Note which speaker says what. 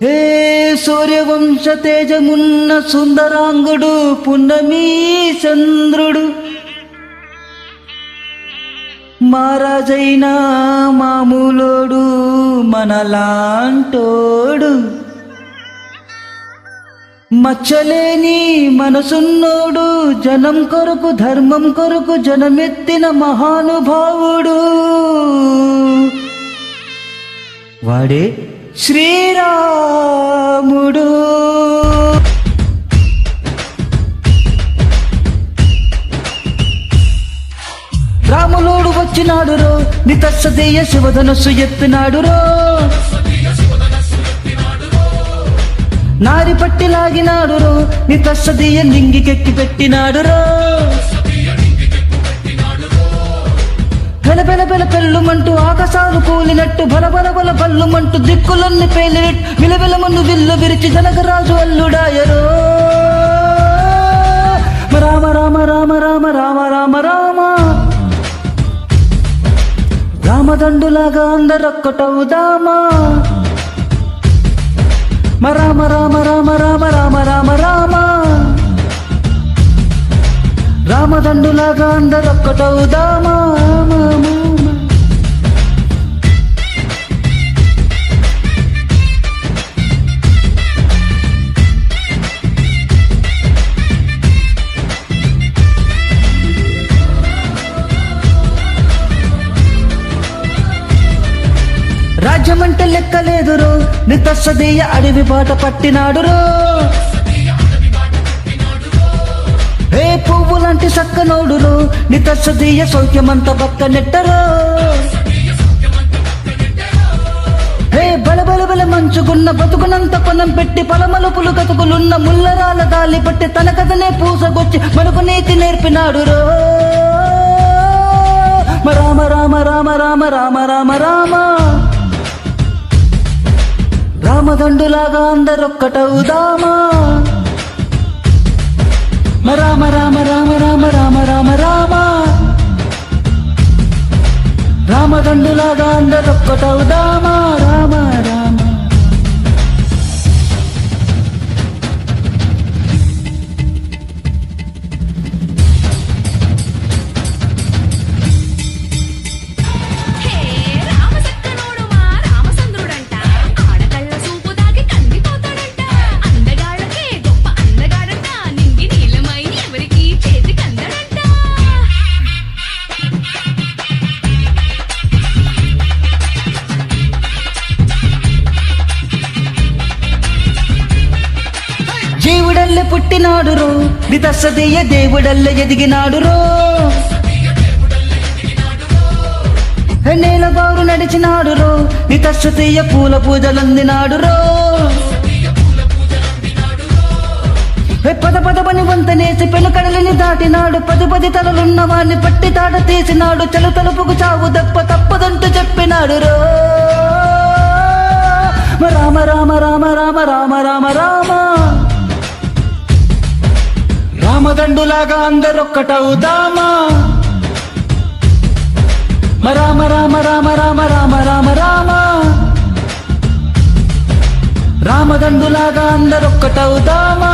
Speaker 1: హే సూర్యవంశ తేజమున్న సుందరాంగుడు పున్నమీ చంద్రుడు మహారాజైనా మామూలోడు మనలాంటోడు మచ్చలేని మనసున్నోడు జనం కొరకు ధర్మం కొరకు జనమెత్తిన మహానుభావుడు వాడే శ్రీరాముడు. రాములోడు వచ్చినాడు రో నితస్సదేయ శివధనస్సు ఎత్తినాడు రో నారి పట్టి లాగినాడు రో నితస్సదేయ లింగికెక్కి పెట్టినాడు రో పెల పెల పెళ్ళుమంటూ ఆకాశాలు కూలినట్టు బల బల బల పల్లుమంటూ దిక్కులన్నీ పేలినట్టు విలవిలమన్ను విల్లు విరిచి జనకరాజు అల్లుడాయరో. రామ రామ రామ రామ రామ రామ రామ రామదండులాగా అందరొక్కటవుదామా. రామ రామ రామ రామ రామ రామ రామ రామదండులాగా అందరొక్కటవుదామా. రాజ్యమంటే లెక్కలేదురో నితస్సదేయ అడవి బాట పట్టినాడురో. ఏ పువ్వు లాంటి సక్కనోడురో నితస్సదేయ సౌఖ్యమంత పక్క నెట్టరో. ఏ బలబల బల మంచుకున్న బతుకునంత కొనం పెట్టి పలమలుపులు కతుకులున్న ముల్లరాల దాలి పట్టి తన కథనే పూసగొచ్చి మనకు నీతి నేర్పినాడురో. రామ రామ రామ రామ రామ రామ రామ రామదండులాగా అందరొక్కటవుదామా. రామ రామ రామ రామ రామ రామ రామ రామదండులాగా అందరొక్కటవుదామా. రామ రామ జీవుడల్లె పుట్టినాడురో నితస్సదేయ దేవుడల్లె ఎదిగినాడురో. నేల బారు నడిచినాడురో నితస్సదేయ పూల పూజలందినాడురో. పద పదపని వంతనేసి పెనుకడలిని దాటినాడు పది పది తలలున్న వాణ్ణి పట్టి తాట తీసినాడు చలు తలుపుకు చావు దప్ప తప్పదంటూ చెప్పినాడురో. రామ రామ రామ రామ రామ రామ రామ రామదండులాగా అందరొక్కటవుదామా. రామ రామ రామ రామ రామ రామ రామ రామదండులాగా అందరొక్కటవుదామా.